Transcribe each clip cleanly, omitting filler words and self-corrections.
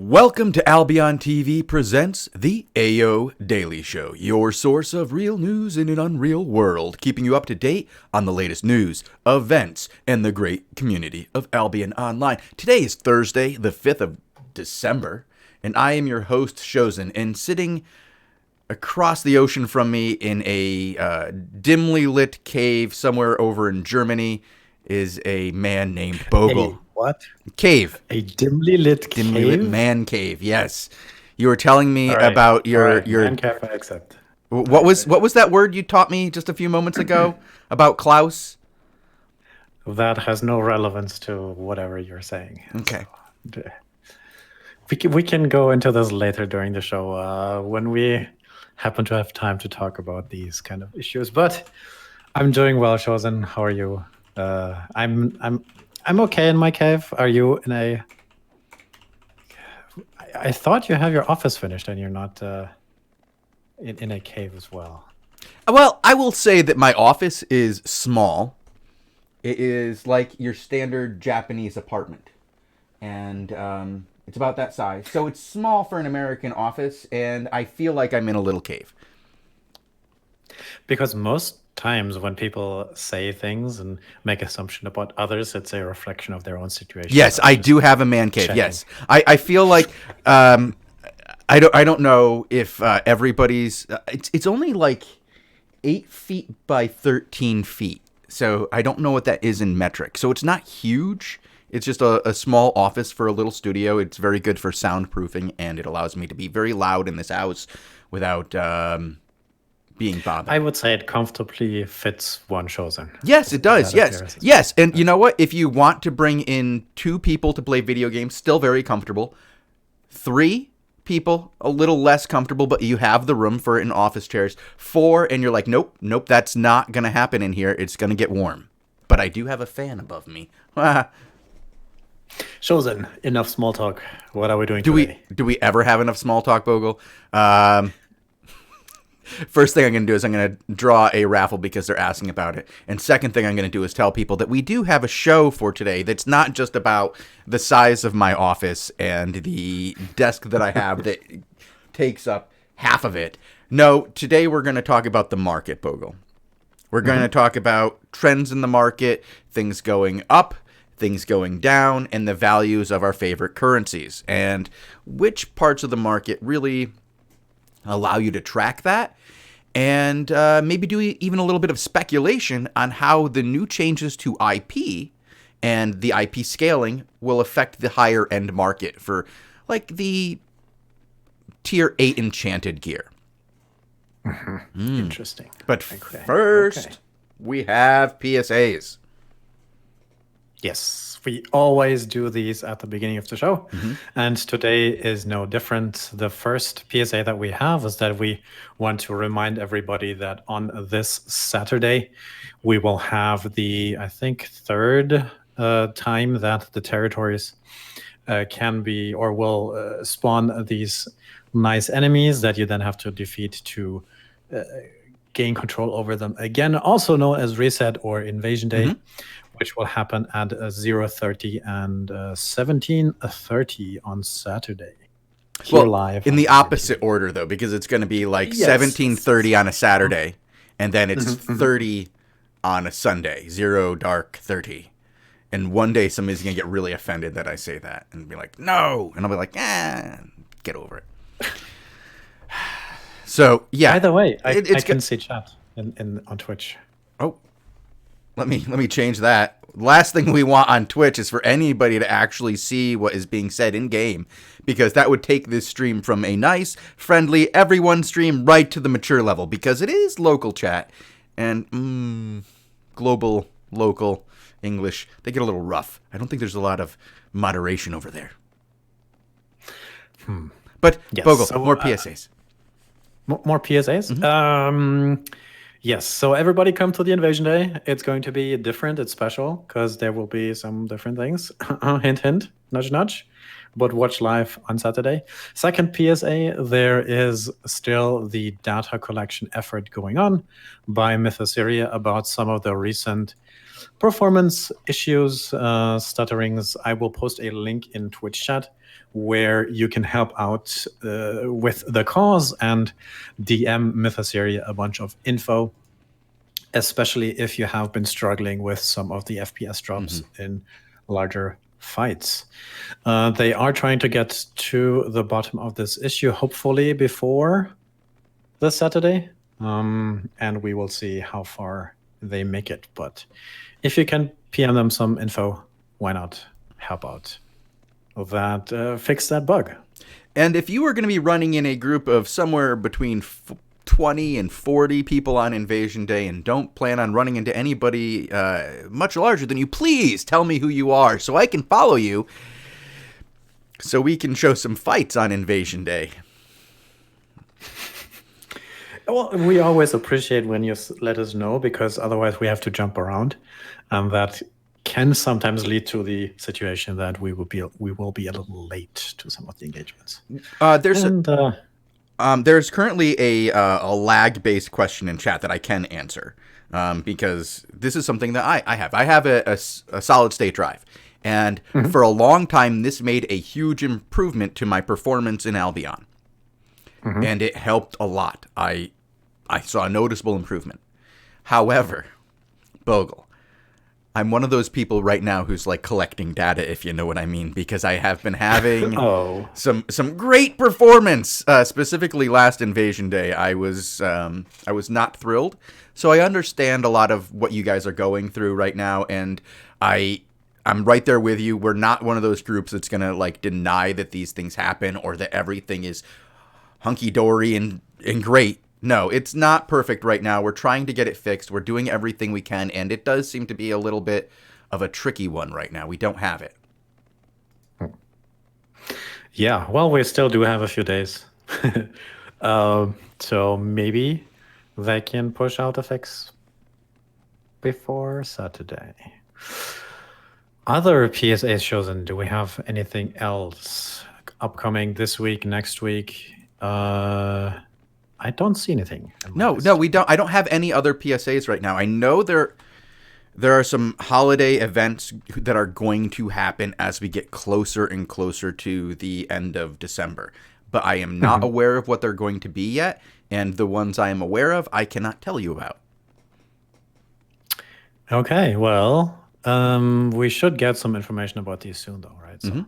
Welcome to Albion TV presents the AO Daily Show, your source of real news in an unreal world, keeping you up to date on the latest news, events, and the great community of Albion Online. Today is Thursday, the 5th of December, and I am your host, Shozen, and sitting across the ocean from me in a dimly lit cave somewhere over in Germany is a man named Bogul. What? Cave. A dimly lit cave? Dimly lit man cave, yes. You were telling me All right. about your man cave, I accept. What was that word you taught me just a few moments ago about Klaus? That has no relevance to whatever you're saying. Okay. So, we can go into this later during the show when we happen to have time to talk about these kind of issues. But I'm doing well, Shozen. How are you? I'm okay in my cave. Are you in a... I thought you have your office finished and you're not in a cave as well. Well, I will say that my office is small. It is like your standard Japanese apartment. And it's about that size. So it's small for an American office, and I feel like I'm in a little cave. Because most times when people say things and make assumption about others, it's a reflection of their own situation. Yes, I do have a man cave. Checking. Yes, I feel like I don't know if everybody's. It's only like 8 feet by 13 feet, so I don't know what that is in metric. So it's not huge. It's just a small office for a little studio. It's very good for soundproofing, and it allows me to be very loud in this house without being bothered. I would say it comfortably fits one Shozen. Yes, it does. Yes. And you know what? If you want to bring in 2 people to play video games, still very comfortable. 3 people, a little less comfortable, but you have the room for it in office chairs. 4, and you're like, nope, that's not going to happen in here. It's going to get warm. But I do have a fan above me. Shozen, enough small talk. What are we doing today? Do we ever have enough small talk, Bogul? First thing I'm going to do is I'm going to draw a raffle because they're asking about it. And second thing I'm going to do is tell people that we do have a show for today that's not just about the size of my office and the desk that I have that takes up half of it. No, today we're going to talk about the market, Bogul. We're going to talk about trends in the market, things going up, things going down, and the values of our favorite currencies, and which parts of the market really allow you to track that, and maybe do even a little bit of speculation on how the new changes to IP and the IP scaling will affect the higher end market for like the tier 8 enchanted gear. Interesting. But first, we have PSAs. Yes, we always do these at the beginning of the show, and today is no different. The first PSA that we have is that we want to remind everybody that on this Saturday, we will have the, I think, third time that the territories can be or will spawn these nice enemies that you then have to defeat to gain control over them again, also known as Reset or Invasion Day, which will happen at 0:30 and 17:30 on Saturday. Here live. In the opposite order, though, because it's going to be like 17:30 on a Saturday, and then it's 30 on a Sunday, 0 dark 30. And one day somebody's going to get really offended that I say that and be like, no. And I'll be like, get over it. So, yeah. By the way, I can see chat on Twitch. Oh, let me change that. Last thing we want on Twitch is for anybody to actually see what is being said in game, because that would take this stream from a nice, friendly, everyone stream right to the mature level, because it is local chat and global, local English. They get a little rough. I don't think there's a lot of moderation over there. But yes, Bogul, so, more PSAs. More PSAs? Yes, so everybody come to the Invasion Day. It's going to be different. It's special because there will be some different things. Hint, hint. nudge, nudge, but watch live on Saturday. Second PSA, there is still the data collection effort going on by Mythosyria about some of the recent performance issues, stutterings. I will post a link in Twitch chat where you can help out with the cause and DM Mythosyria a bunch of info, especially if you have been struggling with some of the FPS drops in larger fights. They are trying to get to the bottom of this issue, hopefully before this Saturday, and we will see how far they make it. But if you can PM them some info, why not help out? That fix that bug. And if you are going to be running in a group of somewhere between 20 and 40 people on Invasion Day and don't plan on running into anybody much larger than you, please tell me who you are so I can follow you so we can show some fights on Invasion Day. Well, we always appreciate when you let us know, because otherwise we have to jump around, and that can sometimes lead to the situation that we will be a little late to some of the engagements. There's currently a lag-based question in chat that I can answer, because this is something that I have. I have a solid-state drive, and for a long time, this made a huge improvement to my performance in Albion, and it helped a lot. I saw a noticeable improvement. However, Bogul, I'm one of those people right now who's like collecting data, if you know what I mean, because I have been having some great performance. Specifically, last Invasion Day, I was not thrilled. So I understand a lot of what you guys are going through right now, and I'm right there with you. We're not one of those groups that's gonna like deny that these things happen or that everything is hunky dory and great. No, it's not perfect right now. We're trying to get it fixed. We're doing everything we can, and it does seem to be a little bit of a tricky one right now. We don't have it. Yeah, well, we still do have a few days. So maybe they can push out a fix before Saturday. Other PSA shows, and do we have anything else upcoming this week, next week? I don't see anything. No, we don't. I don't have any other PSAs right now. I know there are some holiday events that are going to happen as we get closer and closer to the end of December, but I am not aware of what they're going to be yet, and the ones I am aware of, I cannot tell you about. Okay, well, we should get some information about these soon, though, right? So,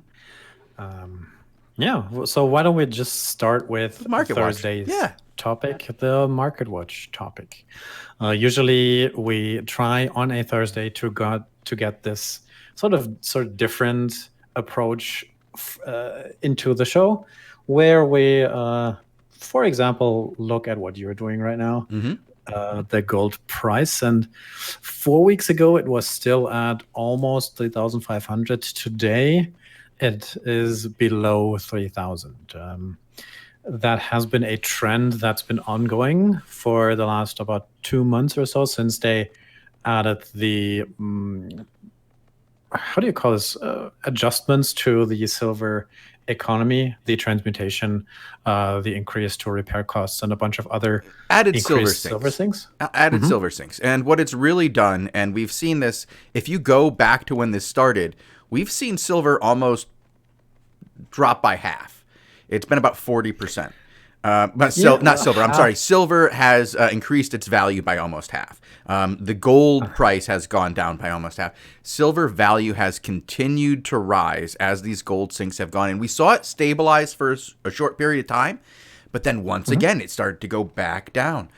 yeah. So why don't we just start with Thursday's topic, the Market Watch topic. Usually we try on a Thursday to get this sort of different approach into the show, where we, for example, look at what you're doing right now, the gold price. And 4 weeks ago, it was still at almost 3,500. Today, it is below 3,000. That has been a trend that's been ongoing for the last about 2 months or so, since they added the, how do you call this, adjustments to the silver economy, the transmutation, the increase to repair costs, and a bunch of other added silver sinks. Added silver sinks. And what it's really done, and we've seen this, if you go back to when this started, we've seen silver almost drop by half. It's been about 40%. Not silver. I'm sorry. Silver has increased its value by almost half. The gold price has gone down by almost half. Silver value has continued to rise as these gold sinks have gone in. We saw it stabilize for a short period of time, but then once again, it started to go back down.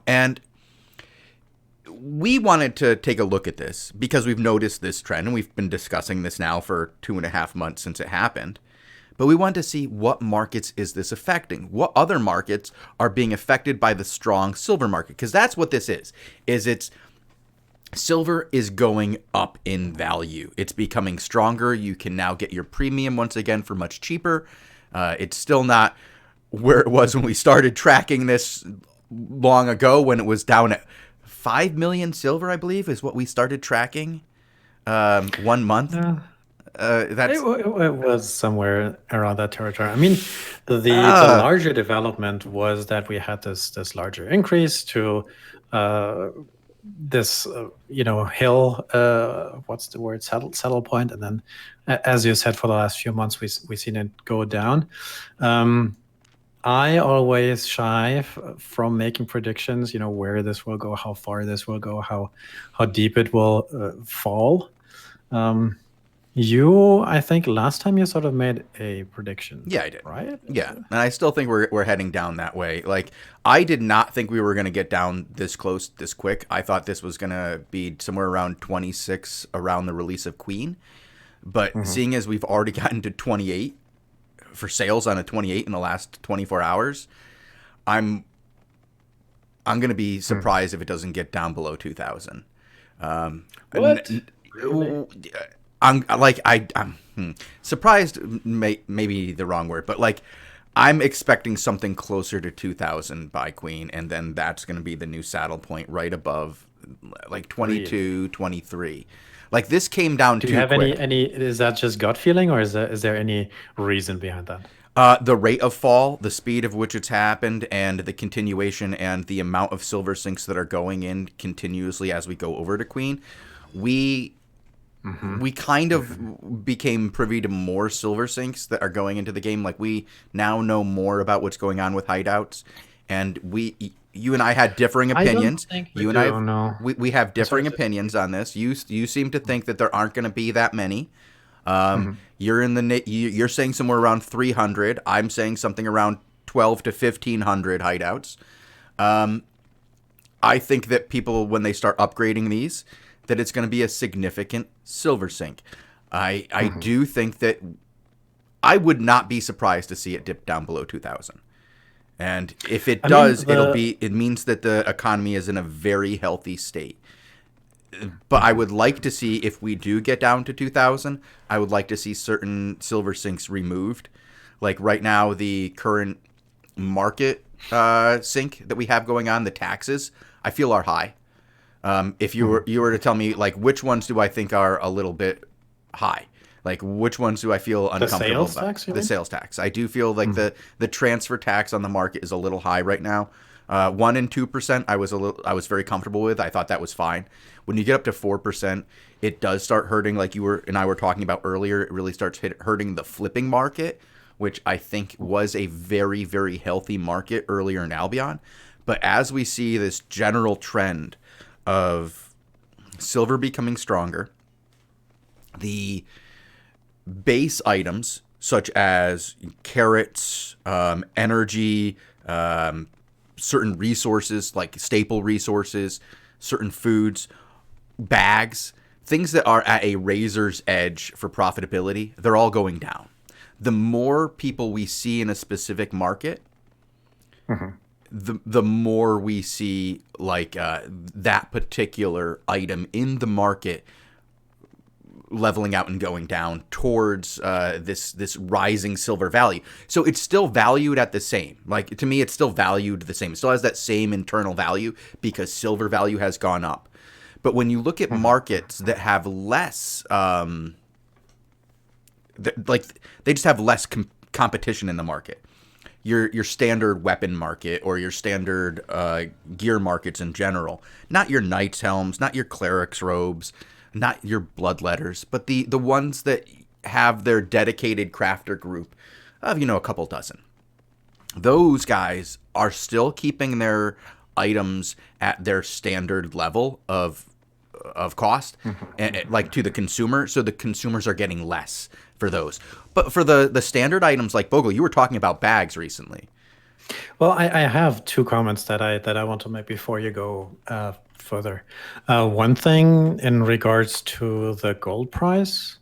And we wanted to take a look at this because we've noticed this trend, and we've been discussing this now for 2.5 months since it happened. But we wanted to see what markets is this affecting? What other markets are being affected by the strong silver market? Because that's what this is it's silver is going up in value. It's becoming stronger. You can now get your premium once again for much cheaper. It's still not where it was when we started tracking this long ago, when it was down at 5 million silver, I believe, is what we started tracking 1 month. That's It was somewhere around that territory. I mean, the uh, larger development was that we had this larger increase to this hill. What's the word? Settle point, and then, as you said, for the last few months we seen it go down. I always shy from making predictions. Where this will go, how far this will go, how deep it will fall. I think last time you sort of made a prediction. yeah, I did. Right? Yeah, and I still think we're heading down that way. Like, I did not think we were going to get down this close, this quick. I thought this was going to be somewhere around 26 around the release of Queen. But seeing as we've already gotten to 28 for sales on a 28 in the last 24 hours, I'm going to be surprised if it doesn't get down below 2,000. What? Really? I'm surprised, maybe the wrong word, but like I'm expecting something closer to 2,000 by Queen, and then that's going to be the new saddle point right above like 22, 23. Like this came down Do too you have quick. any? Is that just gut feeling, or is there any reason behind that? The rate of fall, the speed of which it's happened, and the continuation and the amount of silver sinks that are going in continuously as we go over to Queen, we kind of became privy to more silver sinks that are going into the game. Like we now know more about what's going on with hideouts, and you and I had differing opinions. I don't think You and I have, no. we have differing opinions on this. You seem to think that there aren't going to be that many. You're saying somewhere around 300. I'm saying something around 12 to 1,500 hideouts. I think that people, when they start upgrading these, that it's going to be a significant silver sink. I do think that I would not be surprised to see it dip down below 2,000. And if it does, it means that the economy is in a very healthy state. But I would like to see, if we do get down to 2,000, I would like to see certain silver sinks removed. Like right now, the current market sink that we have going on, the taxes, I feel are high. If you were to tell me, like, which ones do I think are a little bit high? Like, which ones do I feel uncomfortable about? Tax, the sales tax. I do feel like the transfer tax on the market is a little high right now. 1% and 2%, I was very comfortable with. I thought that was fine. When you get up to 4%, it does start hurting. Like you and I were talking about earlier, it really starts hurting the flipping market, which I think was a very, very healthy market earlier in Albion. But as we see this general trend of silver becoming stronger, the base items such as carrots, energy, certain resources like staple resources, certain foods, bags, things that are at a razor's edge for profitability, they're all going down. The more people we see in a specific market, the more we see like that particular item in the market leveling out and going down towards this rising silver value. So it's still valued at the same. Like, to me, it's still valued the same. It still has that same internal value because silver value has gone up. But when you look at markets that have less, they just have less competition in the market. Your standard weapon market or your standard gear markets in general, not your knight's helms, not your cleric's robes, not your bloodletters, but the ones that have their dedicated crafter group of, a couple dozen. Those guys are still keeping their items at their standard level of cost, and, like, to the consumer, so the consumers are getting less for those. But for the standard items like Bogul, you were talking about bags recently. Well, I have two comments that I want to make before you go further. One thing in regards to the gold price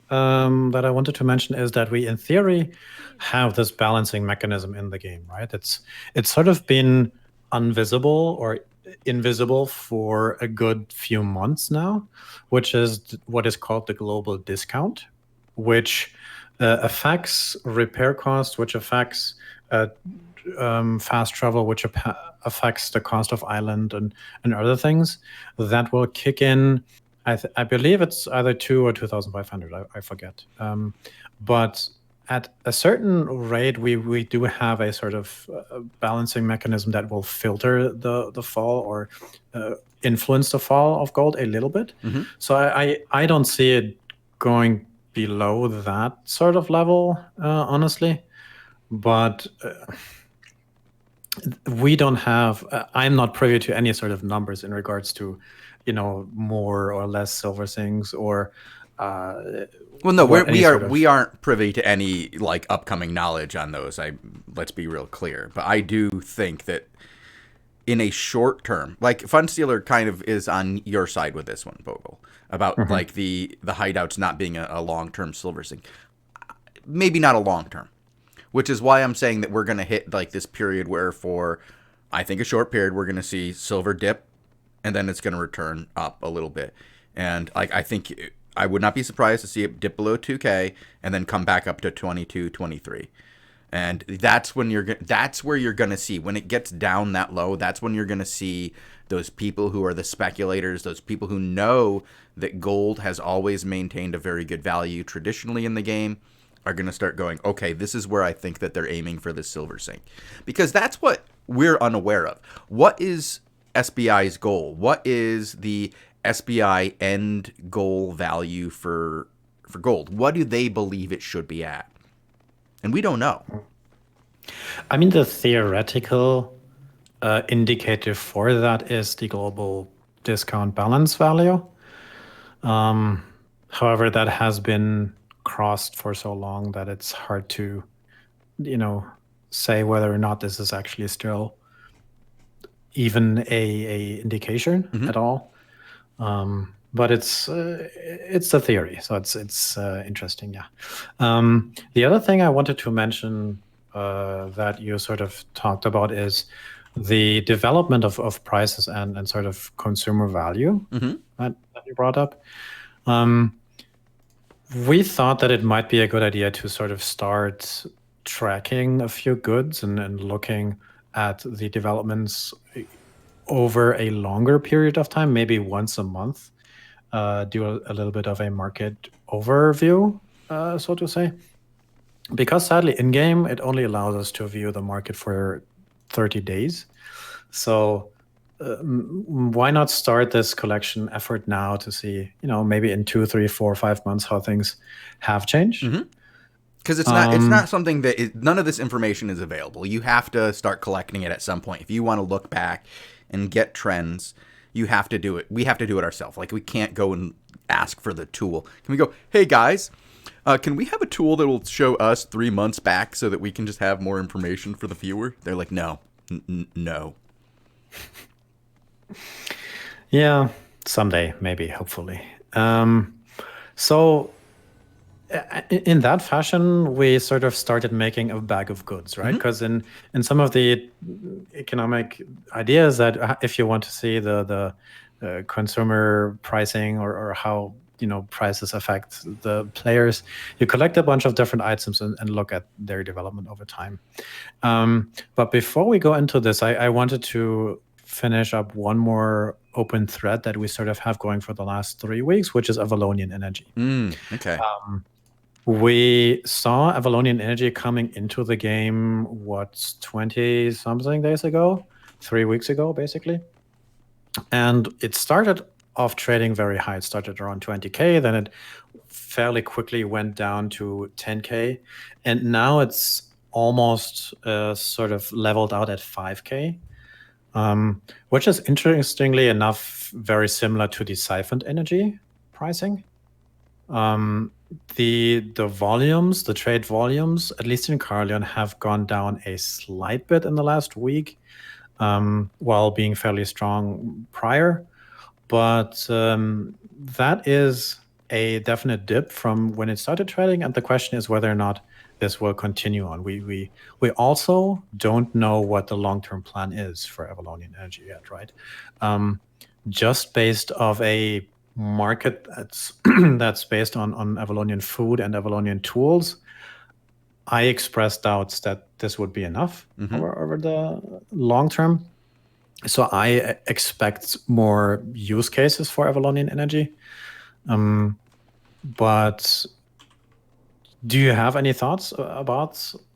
that I wanted to mention is that we, in theory, have this balancing mechanism in the game, right? It's sort of been invisible for a good few months now, which is what is called the global discount, which affects repair costs, which affects fast travel, which affects the cost of island and other things that will kick in I believe it's either 2 or 2,500. I forget. But at a certain rate, we do have a sort of balancing mechanism that will filter the fall or influence the fall of gold a little bit. So I don't see it going below that sort of level, honestly. But we don't have. I'm not privy to any sort of numbers in regards to, more or less silver things or. Well, no, we aren't privy to any like upcoming knowledge on those. Let's be real clear, but I do think that in a short term, like Funstealer kind of is on your side with this one, Bogul, about like the hideouts not being a long term silver thing. Maybe not a long term, which is why I'm saying that we're gonna hit like this period where for I think a short period we're gonna see silver dip, and then it's gonna return up a little bit, and like I think. I would not be surprised to see it dip below 2K and then come back up to 22, 23. And that's where you're going to see when it gets down that low, that's when you're going to see those people who are the speculators, those people who know that gold has always maintained a very good value traditionally in the game are going to start going, okay, this is where I think that they're aiming for the silver sink. Because that's what we're unaware of. What is SBI's goal? What is the SBI end goal value for gold? What do they believe it should be at? And we don't know. I mean, the theoretical indicator for that is the global discount balance value. However, that has been crossed for so long that it's hard to, say whether or not this is actually still even a indication at all. But it's a theory, so it's interesting, yeah. The other thing I wanted to mention that you sort of talked about is the development of prices and sort of consumer value that you brought up. We thought that it might be a good idea to sort of start tracking a few goods and looking at the developments over a longer period of time, maybe once a month, do a little bit of a market overview, so to say. Because sadly, in game, it only allows us to view the market for 30 days. So why not start this collection effort now to see, maybe in 2, 3, 4, 5 months how things have changed? Because it's not something that none of this information is available. You have to start collecting it at some point if you want to look back and get trends. You have to do it. We have to do it ourselves. Like we can't go and ask for the tool. Can we go, hey guys, can we have a tool that will show us 3 months back so that we can just have more information for the viewer? They're like, no, no. Yeah, someday, maybe, hopefully. So in that fashion, we sort of started making a bag of goods, right? Because in some of the economic ideas that if you want to see the consumer pricing or how prices affect the players, you collect a bunch of different items and look at their development over time. But before we go into this, I wanted to finish up one more open thread that we sort of have going for the last 3 weeks, which is Avalonian Energy. Okay. We saw Avalonian Energy coming into the game, 20-something days ago? 3 weeks ago, basically. And it started off trading very high. It started around 20K, then it fairly quickly went down to 10K. And now it's almost sort of leveled out at 5K, which is interestingly enough very similar to the siphoned energy pricing. The volumes, the trade volumes, at least in Carleon, have gone down a slight bit in the last week, while being fairly strong prior. But that is a definite dip from when it started trading, and the question is whether or not this will continue on. We also don't know what the long-term plan is for Avalonian Energy yet, right? Just based off a market that's based on Avalonian food and Avalonian tools, I express doubts that this would be enough over the long term. So I expect more use cases for Avalonian energy. But do you have any thoughts about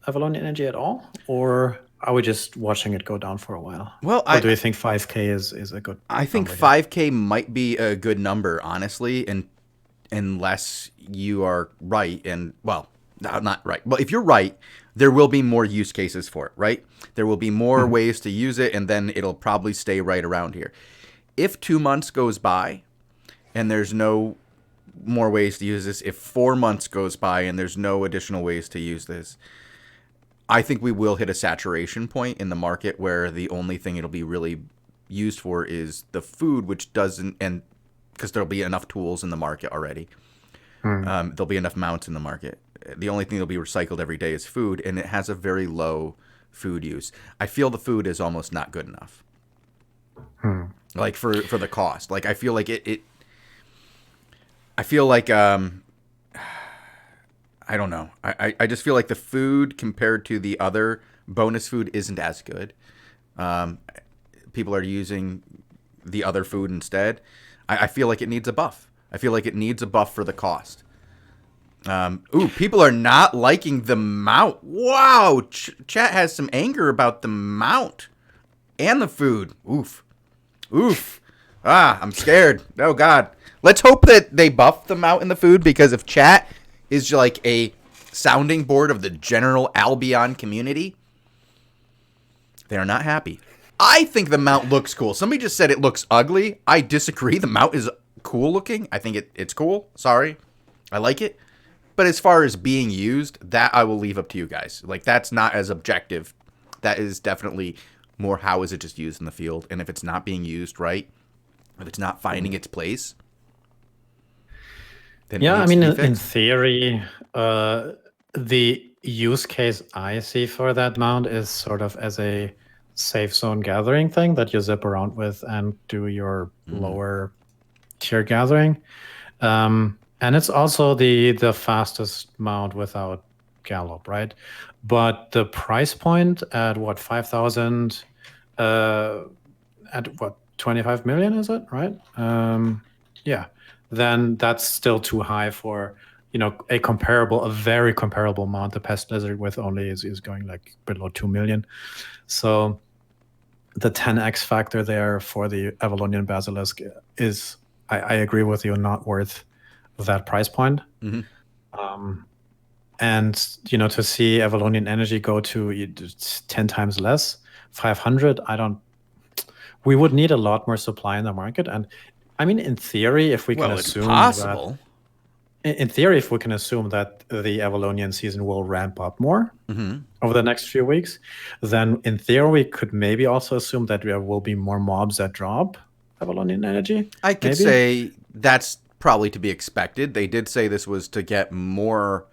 Avalonian energy at all? Or are we just watching it go down for a while? Well, Or do you think 5K is a good I think number here? 5K might be a good number, honestly, and unless you are right, and well, no, not right. Well, if you're right, there will be more use cases for it, right? There will be more ways to use it, and then it'll probably stay right around here. If 2 months goes by and there's no more ways to use this, if 4 months goes by and there's no additional ways to use this, I think we will hit a saturation point in the market where the only thing it'll be really used for is the food, which doesn't, and because there'll be enough tools in the market already. There'll be enough mounts in the market. The only thing that'll be recycled every day is food, and it has a very low food use. I feel the food is almost not good enough. Like for the cost. Like I feel like I feel like I don't know. I just feel like the food compared to the other bonus food isn't as good. People are using the other food instead. I feel like it needs a buff. I feel like it needs a buff for the cost. People are not liking the mount. Wow, chat has some anger about the mount and the food. Oof. I'm scared. Oh, God. Let's hope that they buff the mount and the food, because if chat is like a sounding board of the general Albion community, they are not happy. I think the mount looks cool. Somebody just said it looks ugly. I disagree. The mount is cool looking. I think it's cool. Sorry. I like it. But as far as being used, that I will leave up to you guys. Like, that's not as objective. That is definitely more how is it just used in the field. And if it's not being used right, if it's not finding its place, then Yeah, I mean, in fixed. theory, the use case I see for that mount is sort of as a safe zone gathering thing that you zip around with and do your lower tier gathering. And it's also the fastest mount without gallop, right? But the price point at what, 5,000, at what, 25 million, is it, right? Yeah, then that's still too high for, a very comparable mount. The Pest Lizard with only is going like below 2 million. So the 10x factor there for the Avalonian Basilisk is, I agree with you, not worth that price point. And to see Avalonian energy go to 10 times less, 500, we would need a lot more supply in the market. And I mean, in theory, if we can assume it's possible. In theory, if we can assume that the Avalonian season will ramp up more over the next few weeks, then in theory, we could maybe also assume that there will be more mobs that drop Avalonian energy. I could say that's probably to be expected. They did say this was to get more.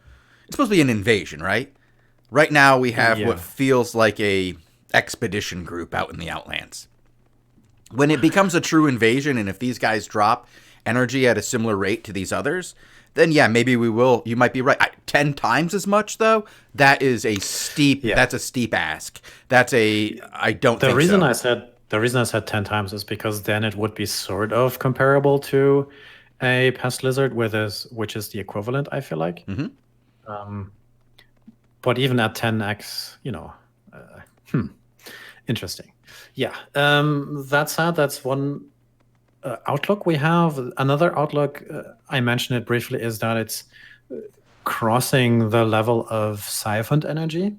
It's supposed to be an invasion, right? Right now, we have what feels like a expedition group out in the Outlands. When it becomes a true invasion, and if these guys drop energy at a similar rate to these others, then yeah, maybe we will. You might be right. 10 times as much, though, that is a steep. That's a steep ask. That's a. I don't. The reason I said 10 times is because then it would be sort of comparable to a Pest Lizard, which is the equivalent, I feel like. But even at 10x, interesting. Yeah. That said, that's one outlook we have. Another outlook, I mentioned it briefly, is that it's crossing the level of siphoned energy.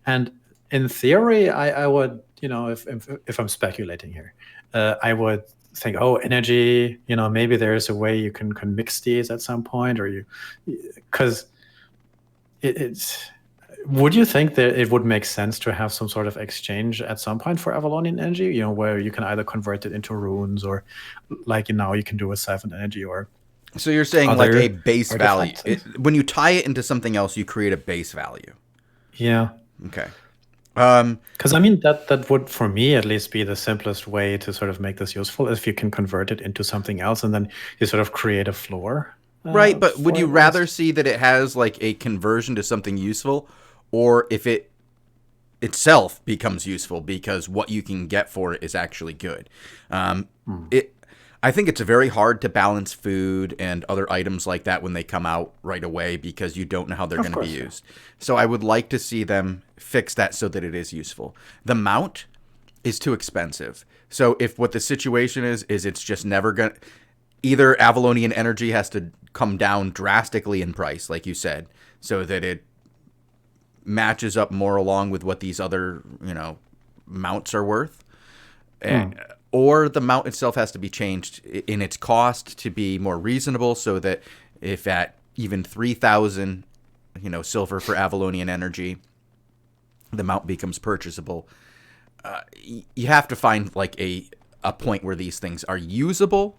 And in theory, I would, if I'm speculating here, I would think, energy, maybe there's a way you can mix these at some point, or because would you think that it would make sense to have some sort of exchange at some point for Avalonian energy, where you can either convert it into runes, or like now you can do with siphoned energy, or so you're saying like a base value. When you tie it into something else, you create a base value. Yeah. Okay. Because I mean that would, for me at least, be the simplest way to sort of make this useful, if you can convert it into something else and then you sort of create a floor. Right, but would you rather see that it has like a conversion to something useful, or if it itself becomes useful because what you can get for it is actually good. I think it's very hard to balance food and other items like that when they come out right away because you don't know how they're going to be used. So I would like to see them fix that so that it is useful. The mount is too expensive. So if what the situation is it's just never going to... Either Avalonian energy has to come down drastically in price, like you said, so that it matches up more along with what these other, mounts are worth. Or the mount itself has to be changed in its cost to be more reasonable so that if at even 3,000, silver for Avalonian energy, the mount becomes purchasable. You have to find like a point where these things are usable,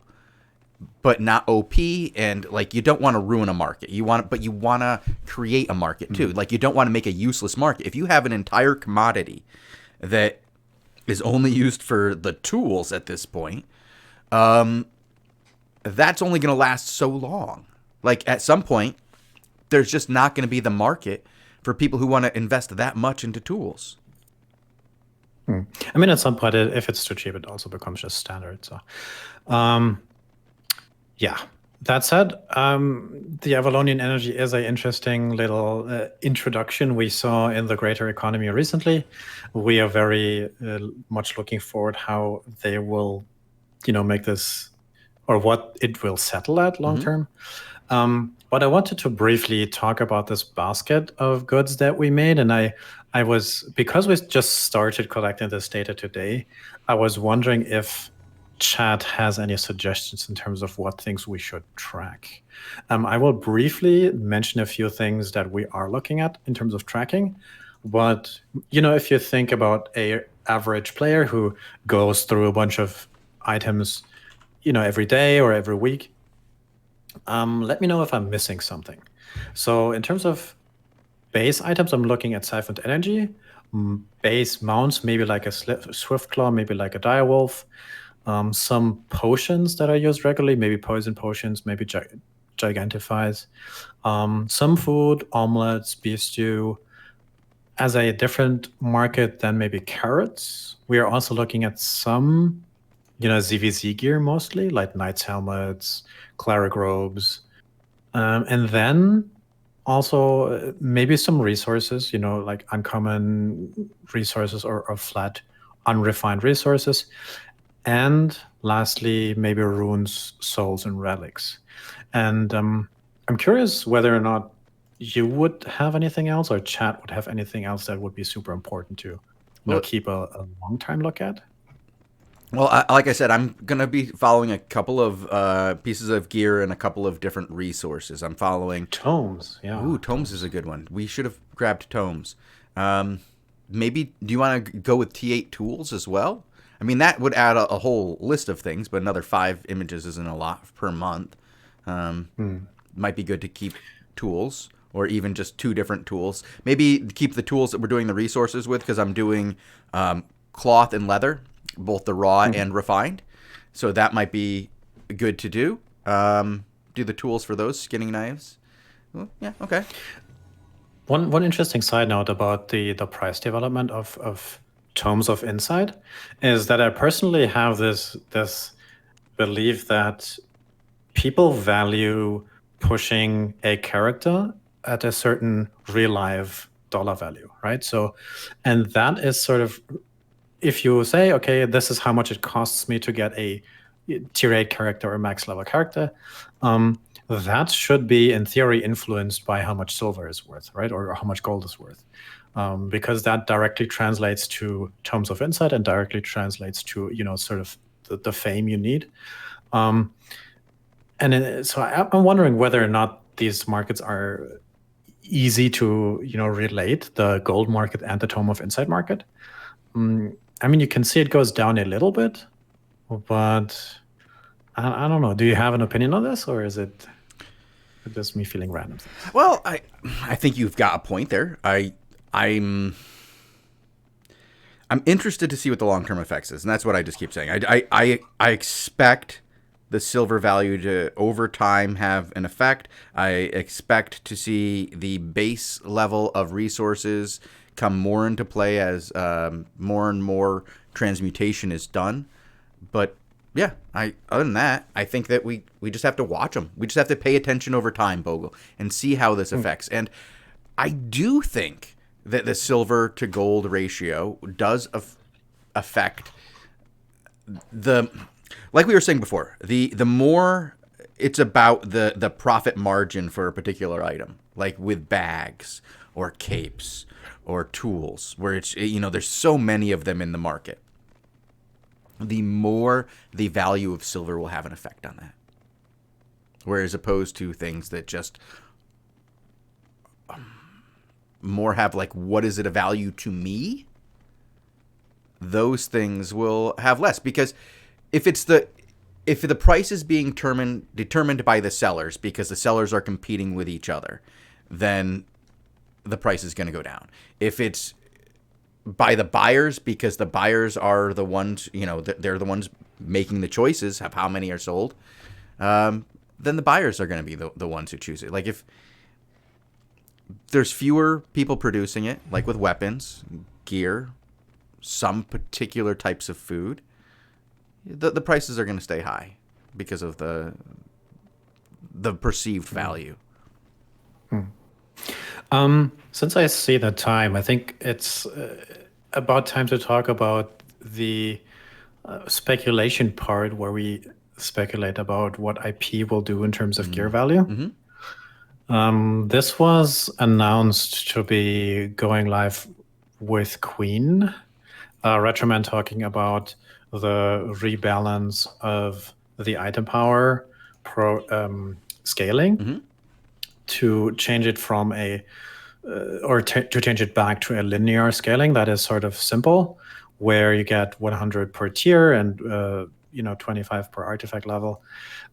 but not OP, and like you don't want to ruin a market. But you want to create a market too. Like you don't want to make a useless market. If you have an entire commodity that is only used for the tools at this point, that's only going to last so long. Like at some point, there's just not going to be the market for people who want to invest that much into tools. I mean, at some point, if it's too cheap, it also becomes just standard. So, yeah. That said, the Avalonian energy is an interesting little introduction we saw in the greater economy recently. We are very much looking forward how they will, make this, or what it will settle at long term. But I wanted to briefly talk about this basket of goods that we made, and I was, because we just started collecting this data today, I was wondering if chat has any suggestions in terms of what things we should track. I will briefly mention a few things that we are looking at in terms of tracking. But, if you think about a average player who goes through a bunch of items, every day or every week, let me know if I'm missing something. So in terms of base items, I'm looking at siphoned energy, base mounts, maybe like a Swiftclaw, maybe like a Direwolf, some potions that are used regularly, maybe poison potions, maybe Gigantifies, some food, omelets, beef stew. As a different market than maybe carrots, we are also looking at some, ZVZ gear mostly, like Knight's helmets, cleric robes, and then also maybe some resources, like uncommon resources or flat, unrefined resources. And lastly, maybe runes, souls, and relics. And I'm curious whether or not you would have anything else, or chat would have anything else that would be super important to keep a long-time look at. Well, like I said, I'm going to be following a couple of pieces of gear and a couple of different resources. I'm following... Tomes, yeah. Ooh, Tomes is a good one. We should have grabbed Tomes. Maybe, do you want to go with T8 tools as well? I mean, that would add a whole list of things, but another 5 images isn't a lot per month. Might be good to keep tools, or even just 2 different tools. Maybe keep the tools that we're doing the resources with, because I'm doing cloth and leather, both the raw and refined. So that might be good to do. Do the tools for those, skinning knives. Well, yeah, okay. One interesting side note about the price development of Tomes of Insight is that I personally have this belief that people value pushing a character at a certain real life dollar value, right? So, and that is sort of, if you say, okay, this is how much it costs me to get a tier 8 character or max level character, that should be in theory influenced by how much silver is worth, right? Or how much gold is worth. Because that directly translates to Tomes of Insight and directly translates to, sort of the fame you need. So I'm wondering whether or not these markets are easy to, relate, the gold market and the Tome of Insight market. I mean, you can see it goes down a little bit, but I don't know. Do you have an opinion on this, or is it just me feeling random things? Well, I think you've got a point there. I'm interested to see what the long-term effects is, and that's what I just keep saying. I expect the silver value to, over time, have an effect. I expect to see the base level of resources come more into play as more and more transmutation is done. But yeah, other than that, I think that we just have to watch them. We just have to pay attention over time, Bogul, and see how this affects. And I do think that the silver to gold ratio does affect the, like we were saying before, the more it's about the profit margin for a particular item, like with bags or capes or tools, where it's, there's so many of them in the market. The more the value of silver will have an effect on that. Whereas opposed to things that just more have like, what is it a value to me? Those things will have less, because if the price is being determined by the sellers because the sellers are competing with each other, then the price is going to go down. If it's by the buyers because the buyers are the ones, they're the ones making the choices of how many are sold, then the buyers are going to be the ones who choose it. Like if there's fewer people producing it, like with weapons, gear, some particular types of food, the prices are going to stay high because of the perceived value. Since I see the time, I think it's about time to talk about the speculation part, where we speculate about what IP will do in terms of gear value. This was announced to be going live with Queen. Retroman talking about the rebalance of the item power scaling to change it from to change it back to a linear scaling that is sort of simple, where you get 100 per tier and 25 per artifact level,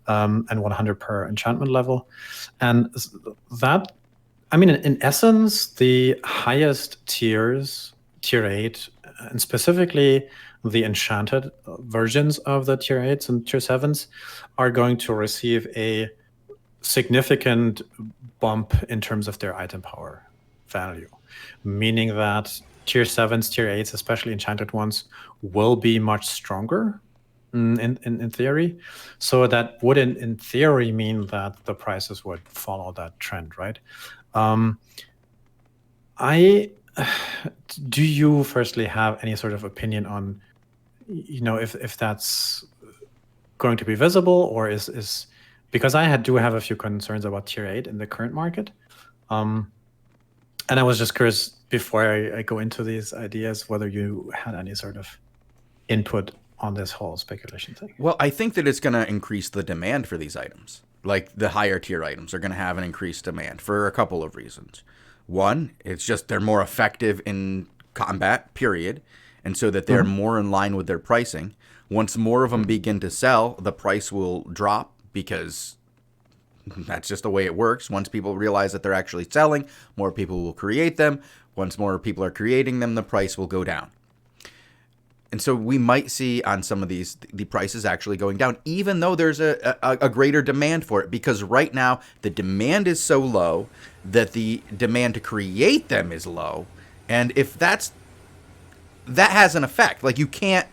and 100 per enchantment level. And that, I mean, in essence, the highest tiers, tier 8, and specifically the enchanted versions of the tier 8s and tier 7s, are going to receive a significant bump in terms of their item power value, meaning that tier 7s, tier 8s, especially enchanted ones, will be much stronger in theory. So that would in theory mean that the prices would follow that trend, right? Do you firstly have any sort of opinion on, if that's going to be visible, or is because I do have a few concerns about tier 8 in the current market. And I was just curious, before I go into these ideas, whether you had any sort of input on this whole speculation thing. Well, I think that it's going to increase the demand for these items. Like the higher tier items are going to have an increased demand for a couple of reasons. One, it's just they're more effective in combat, period. And so that they're more in line with their pricing. Once more of them begin to sell, the price will drop, because that's just the way it works. Once people realize that they're actually selling, more people will create them. Once more people are creating them, the price will go down. And so we might see on some of these, the prices actually going down, even though there's a greater demand for it. Because right now, the demand is so low that the demand to create them is low. And if that has an effect. Like, you can't,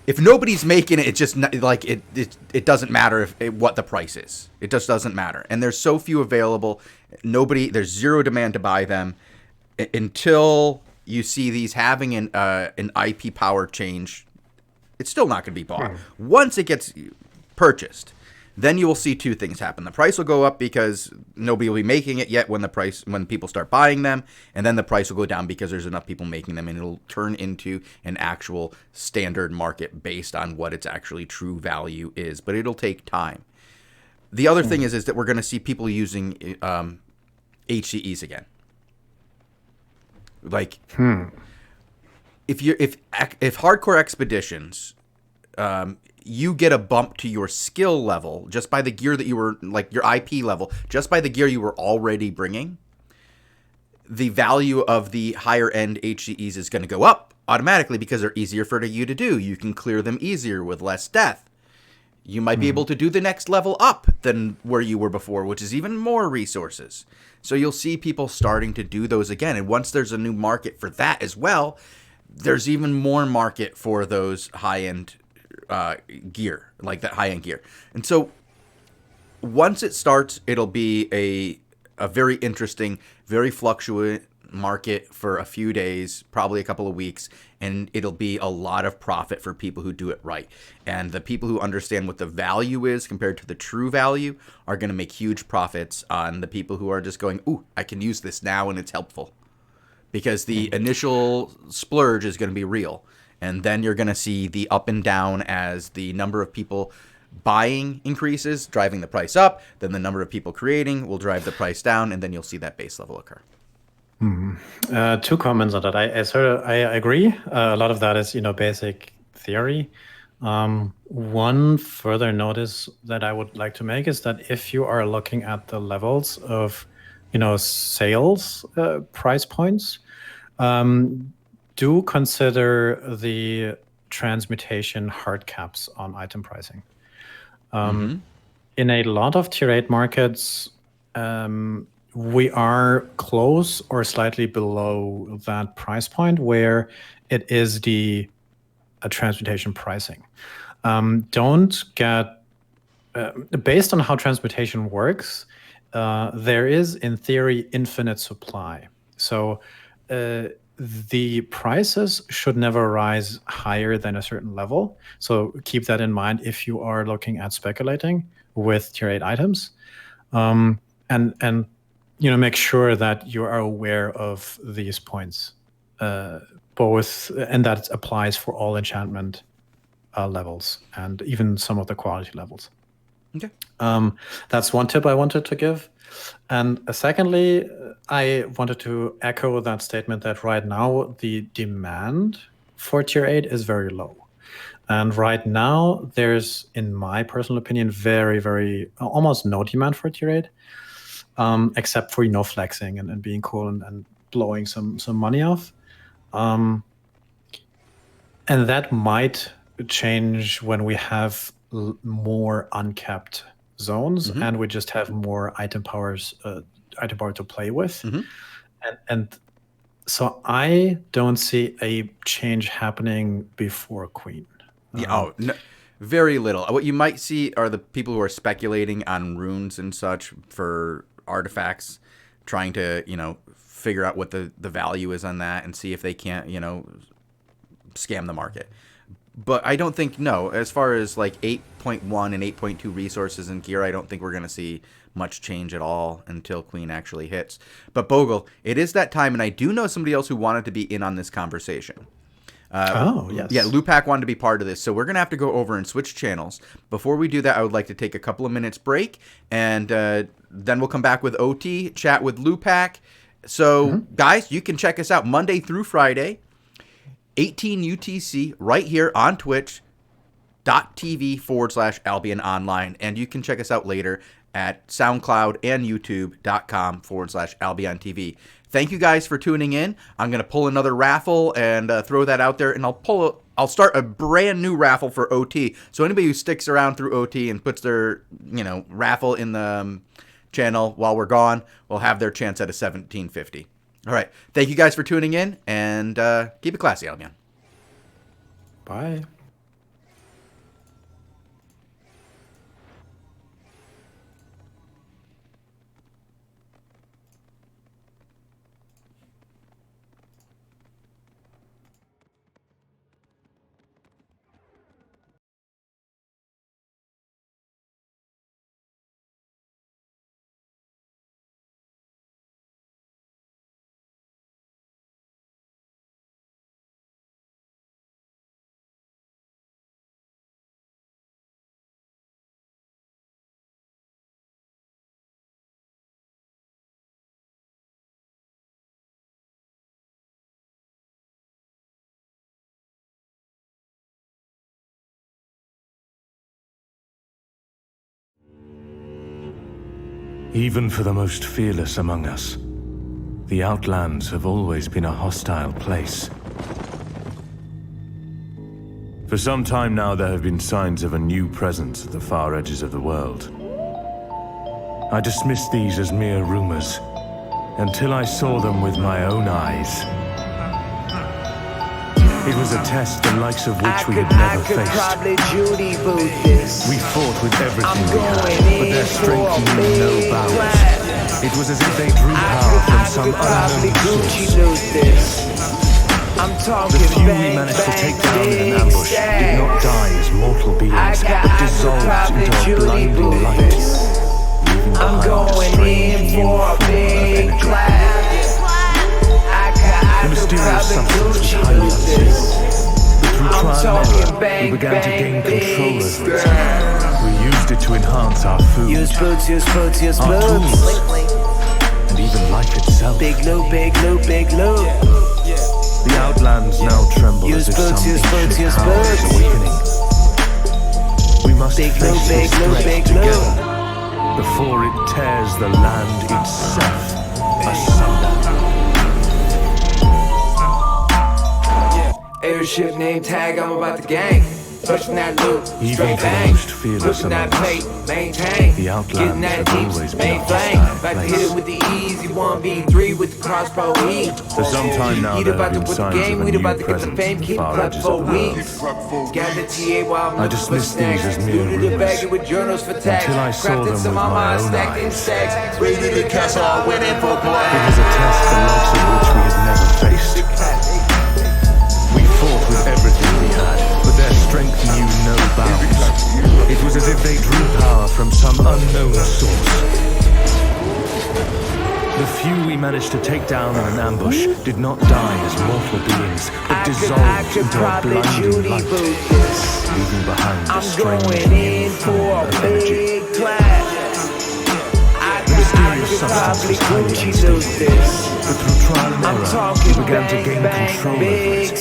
if nobody's making it, it's just not, like it doesn't matter what the price is. It just doesn't matter. And there's so few available. There's zero demand to buy them until you see these having an IP power change. It's still not going to be bought. Once it gets purchased, then you will see two things happen. The price will go up because nobody will be making it yet when people start buying them, and then the price will go down because there's enough people making them, and it'll turn into an actual standard market based on what its actually true value is. But it'll take time. The other thing is that we're going to see people using HCEs again. Like, if hardcore expeditions, you get a bump to your skill level just by the gear that you were, like your IP level, just by the gear you were already bringing, the value of the higher end HCEs is going to go up automatically because they're easier for you to do. You can clear them easier with less death. You might be able to do the next level up than where you were before, which is even more resources. So you'll see people starting to do those again. And once there's a new market for that as well, there's even more market for those high-end gear, like that high-end gear. And so once it starts, it'll be a very interesting, very fluctuant market for a few days, probably a couple of weeks, and it'll be a lot of profit for people who do it right. And the people who understand what the value is compared to the true value are going to make huge profits on the people who are just going, ooh, I can use this now and it's helpful. Because the initial splurge is going to be real. And then you're going to see the up and down as the number of people buying increases, driving the price up. Then the number of people creating will drive the price down, and then you'll see that base level occur. Two comments on that. I agree. A lot of that is, basic theory. One further notice that I would like to make is that if you are looking at the levels of, sales price points, do consider the transmutation hard caps on item pricing. In a lot of tier 8 markets, we are close or slightly below that price point where it is a transmutation pricing. Don't get, based on how transmutation works, there is, in theory, infinite supply. So the prices should never rise higher than a certain level. So keep that in mind if you are looking at speculating with tier 8 items. And make sure that you are aware of these points, both, and that applies for all enchantment levels and even some of the quality levels. Okay. That's one tip I wanted to give. And secondly, I wanted to echo that statement that right now the demand for tier 8 is very low. And right now there's, in my personal opinion, very, very, almost no demand for tier 8. Except for flexing and being cool and blowing some money off, and that might change when we have more uncapped zones and we just have more item power to play with, and so I don't see a change happening before Queen. No, very little. What you might see are the people who are speculating on runes and such for artifacts, trying to figure out what the value is on that and see if they can't scam the market. But I don't think, as far as like 8.1 and 8.2 resources and gear, I don't think we're going to see much change at all until Queen actually hits. But Bogul, it is that time, and I do know somebody else who wanted to be in on this conversation. Yes. Yeah, Lupac wanted to be part of this, so we're going to have to go over and switch channels. Before we do that, I would like to take a couple of minutes break, and then we'll come back with OT, chat with Lupac. So, guys, you can check us out Monday through Friday, 18 UTC, right here on twitch.tv/Albion Online, and you can check us out later at SoundCloud and YouTube.com/AlbionTV. Thank you guys for tuning in. I'm going to pull another raffle and throw that out there, and I'll start a brand new raffle for OT. So anybody who sticks around through OT and puts their, raffle in the channel while we're gone will have their chance at a 1750. All right. Thank you guys for tuning in, and keep it classy, Albion. Bye. Even for the most fearless among us, the Outlands have always been a hostile place. For some time now, there have been signs of a new presence at the far edges of the world. I dismissed these as mere rumors, until I saw them with my own eyes. It was a test the likes of which we had never faced. We fought with everything we had, but their strength knew no bounds. It was as if they drew power from some unknown source. The few we managed to take down in an ambush did not die as mortal beings, but dissolved into a blinding light, leaving behind a strange new form of energy. The mysterious substance was highly unstable, but through trial and error, we began to gain control over it. We used it to enhance our food, our tools, and even life itself. Big loot, big loot, big loot. The Outlands now tremble as if some ancient power is awakening. We must face this threat together before it tears the land itself asunder. Airship name tag, I'm about to gang. Pushing that loop, straight bang. Pushing that plate, maintain. Getting that deep, main flame. About to hit it with the easy 1v3 with the crossbow E. For some time now, there have been signs of a new presence at the far edges of the world. Gather TA while I'm I dismissed these as mere rumors, until I saw them with my own eyes. Ready to cast all winning for black. It was a test the likes of which we had never faced. We fought with everything we had, but their strength knew no bounds. It was as if they drew power from some unknown source. The few we managed to take down in an ambush did not die as mortal beings, but dissolved into a blinding light, leaving behind a strange new form of energy. The mysterious substance was highly unstable, but through trial and error, we began to gain control over it.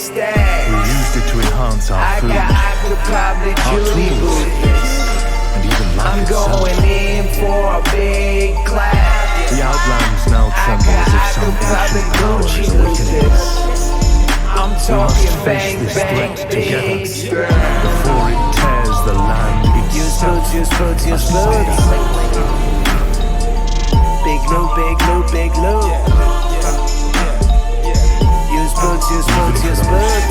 We used it to enhance our food, our tools, and even life itself. The Outlands now tremble as if some ancient power is awakening. We must face this threat together before it tears the land itself asunder. Big loot, big loot, big loot. Use boots, use boots, use boots.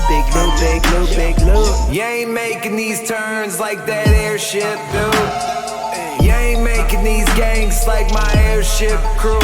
Big loot, big loot, big loot. You ain't making these turns like that airship dude. You ain't making these gangs like my airship crew.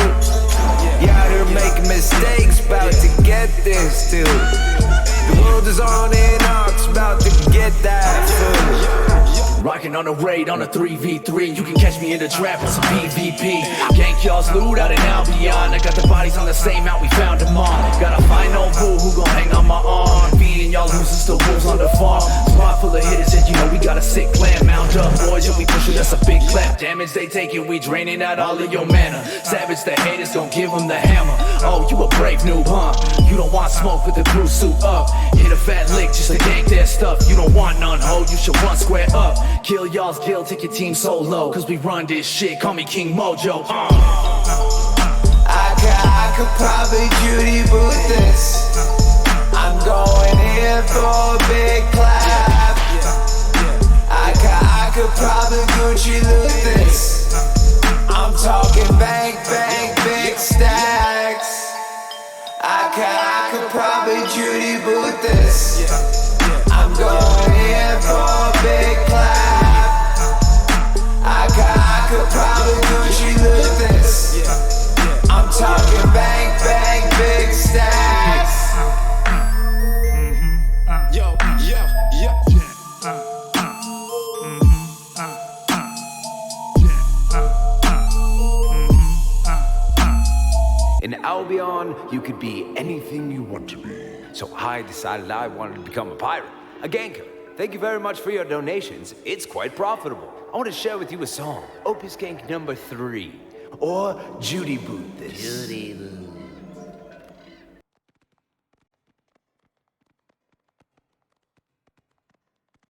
You out here making mistakes, about to get this dude. The world is on and ox, about to get that food. Rockin' on a raid on a 3v3. You can catch me in the trap on some PvP. Gank y'all's loot out in Albion. I got the bodies on the same mount we found them on. Gotta find no bull who gon' hang on my arm. Feeding y'all losers to wolves on the farm. Spot full of hitters and you know we got a sick clan. Mount up boys and we push it, that's a big clap. Damage they taking, we draining out all of your mana. Savage the haters, gon' give them the hammer. Oh, you a brave noob, huh? You don't want smoke with the crew suit up. Hit a fat lick just to gank their stuff. You don't want none, ho, you should run square up. Kill y'all's guild, take your team solo. Cause we run this shit, call me King Mojo. I could probably Judy boot this. I'm going in for a big clap. I could probably Gucci loot this. I'm talking bank, bank, big stacks. I could probably Judy boot this. I'm going in for a big clap. I could probably Gucci loot this. I'm talking bank, bank, big stacks. Yo, yo, yo. In Albion, you could be anything you want to be. So I decided I wanted to become a pirate, a ganker. Thank you very much for your donations. It's quite profitable. I want to share with you a song, Opus Gank number 3, or Judy Boot This. Judy Boot.